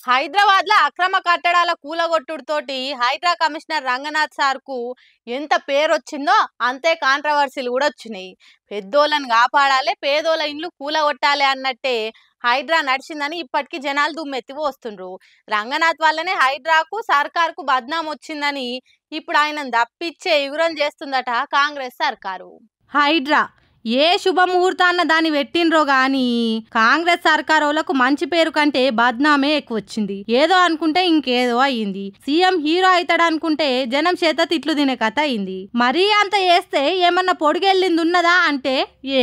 హైదరాబాద్ లో అక్రమ కట్టడాల కూలగొట్టుడుతోటి హైడ్రా కమిషనర్ రంగనాథ్ సార్ కు ఎంత పేరు వచ్చిందో అంతే కాంట్రవర్సీలు కూడా వచ్చినాయి. పెద్దోళ్ళని కాపాడాలి, పేదోళ్ళ ఇండ్లు కూలగొట్టాలి అన్నట్టే హైడ్రా నడిచిందని ఇప్పటికీ జనాలు దుమ్మెత్తి పోస్తుండ్రు. రంగనాథ్ వల్లనే హైడ్రాకు సర్కార్కు బద్నాం వచ్చిందని ఇప్పుడు ఆయనను తప్పిచ్చే ఎగురం చేస్తుందట కాంగ్రెస్ సర్కారు. హైడ్రా ఏ శుభముహూర్తాన్న దాన్ని పెట్టినరో గాని కాంగ్రెస్ సర్కారోళ్లకు మంచి పేరు కంటే బద్నామే ఎక్కువ వచ్చింది. ఏదో అనుకుంటే ఇంకేదో అయ్యింది. సీఎం హీరో అవుతాడు అనుకుంటే జనం చేత తిట్లు తినే కథ అయింది. మరీ అంత చేస్తే ఏమన్నా పొడిగెళ్ళింది ఉన్నదా అంటే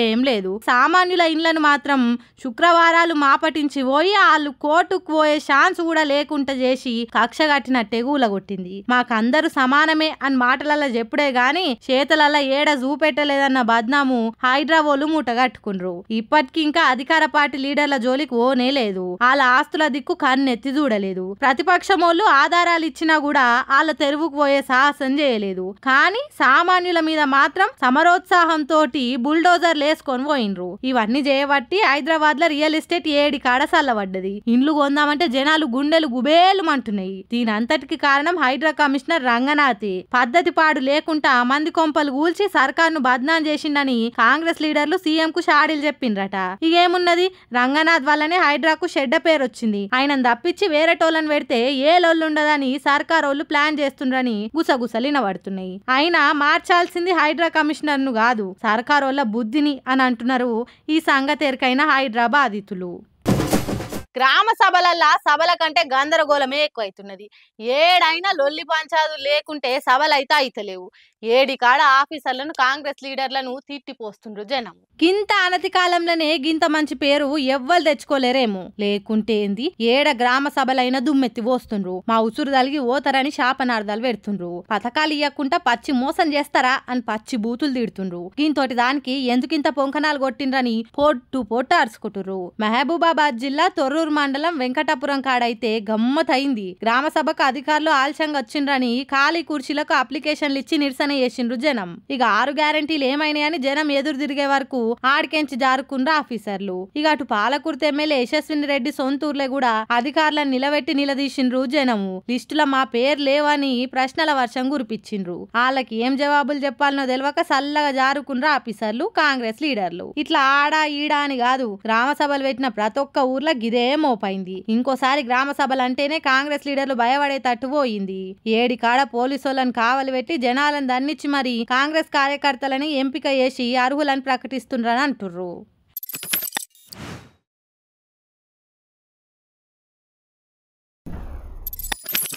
ఏం లేదు. సామాన్యుల ఇండ్లను మాత్రం శుక్రవారాలు మాపటించి పోయి వాళ్ళు కోర్టుకు పోయే ఛాన్స్ కూడా లేకుండా చేసి కక్ష కట్టినట్టే కూలగొట్టింది. మాకందరూ సమానమే అని మాటలల్ల చెప్పుడే గాని చేతులల్ల ఏడ చూపెట్టలేదన్న బద్నాము హైడ్రావోలు మూటగట్టుకుండ్రు. ఇప్పటికి ఇంకా అధికార పార్టీ లీడర్ల జోలికి ఓనే లేదు. వాళ్ళ ఆస్తుల దిక్కు కన్నెత్తి చూడలేదు. ప్రతిపక్షమోళ్ళు ఆధారాలు ఇచ్చినా కూడా వాళ్ళ తెరువుకు పోయే సాహసం చేయలేదు. కానీ సామాన్యుల మీద మాత్రం సమరోత్సాహంతో బుల్డోజర్లు వేసుకొని పోయినరు. ఇవన్నీ చేయబట్టి హైదరాబాద్ లో రియల్ ఎస్టేట్ ఏడి కాడ సల్లబడ్డది. ఇండ్లు కొందామంటే జనాలు గుండెలు గుబేలు అంటున్నాయి. దీని అంతటికి కారణం హైడ్రా కమిషనర్ రంగనాథే. పద్ధతి పాడు లేకుండా మంది కొంపలు కూల్చి సర్కార్ను బద్నాం చేసిండని కాంగ్రెస్ లీడర్లు సీఎం కు షాడీలు చెప్పిండ్రట. ఇకేమున్నది, రంగనాథ్ వల్లనే హైడ్రాకు చెడ్డ పేరు వచ్చింది. ఆయనను తప్పించి వేరే టోళ్ళని పెడితే ఏ లొల్లుండదని సర్కారోళ్ళు ప్లాన్ చేస్తుండ్రని గుసగుసలు వినబడుతున్నాయి. అయినా మార్చాల్సింది హైడ్రా కమిషనర్ ను కాదు, సర్కారోళ్ళ బుద్ధిని అని అంటున్నారు ఈ సంగతి ఎరికైన హైడ్రా బాధితులు. గ్రామ సభలల్లా సభల కంటే గందరగోళమే ఎక్కువైతున్నది. ఏడైనా లొల్లి పంచాదు లేకుంటే సభలైతే అయితలేవు. ఏడి కాడ ఆఫీసర్లను కాంగ్రెస్ లీడర్లను తిట్టిపోస్తుండ్రు జనం. గింత అనతి కాలంలోనే గింత మంచి పేరు ఎవ్వరు తెచ్చుకోలేరేమో. లేకుంటే ఏంది, ఏడ గ్రామ సభలైనా దుమ్మెత్తి పోస్తుండ్రు. మా ఉసురు తలిగి ఓతరని శాపనార్థాలు పెడుతుండ్రు. పథకాలు ఇవ్వకుండా పచ్చి మోసం చేస్తారా అని పచ్చి బూతులు తిడుతుండ్రు. దీంతోటి దానికి ఎందుకింత పొంకనాలు కొట్టిండ్రని పొట్టు అరుచుకుంటుర్రు. మహబూబాబాద్ జిల్లా తొర్రూరు మండలం వెంకటాపురం కాడైతే గమ్మతైంది. గ్రామ సభకు అధికారులు ఆలస్యంగా వచ్చిండ్రని ఖాళీ కుర్చీలకు అప్లికేషన్లు ఇచ్చి నిరసన చేసిండ్రు జనం. ఇక 6 గ్యారంటీలు ఏమైనాయని జనం ఎదురు తిరిగే వరకు ఆడికెంచి జారుకుండ్రు ఆఫీసర్లు. ఇక అటు పాలకుర్తి ఎమ్మెల్యే యశస్విని రెడ్డి సొంతూర్లే కూడా అధికారులను నిలబెట్టి నిలదీసిండ్రు జనము. లిస్టులో మా పేరు లేవని ప్రశ్నల వర్షం కురిపించిండ్రు. వాళ్ళకి ఏం జవాబులు చెప్పాలనో తెలియక సల్లగా జారుకుండ్రు ఆఫీసర్లు, కాంగ్రెస్ లీడర్లు. ఇట్లా ఆడా ఈడా అని కాదు, గ్రామ సభలు పెట్టిన ప్రతి ఒక్క ఊర్లో గిదే మోపైంది. ఇంకోసారి గ్రామ సభలు అంటేనే కాంగ్రెస్ లీడర్లు భయపడేటట్టు పోయింది. ఏడి కాడ పోలీసులను కావలి పెట్టి జనాలను దన్నిచ్చి మరి కాంగ్రెస్ కార్యకర్తలని ఎంపిక చేసి అర్హులని ప్రకటిస్తుండ్రని అంటుర్రు.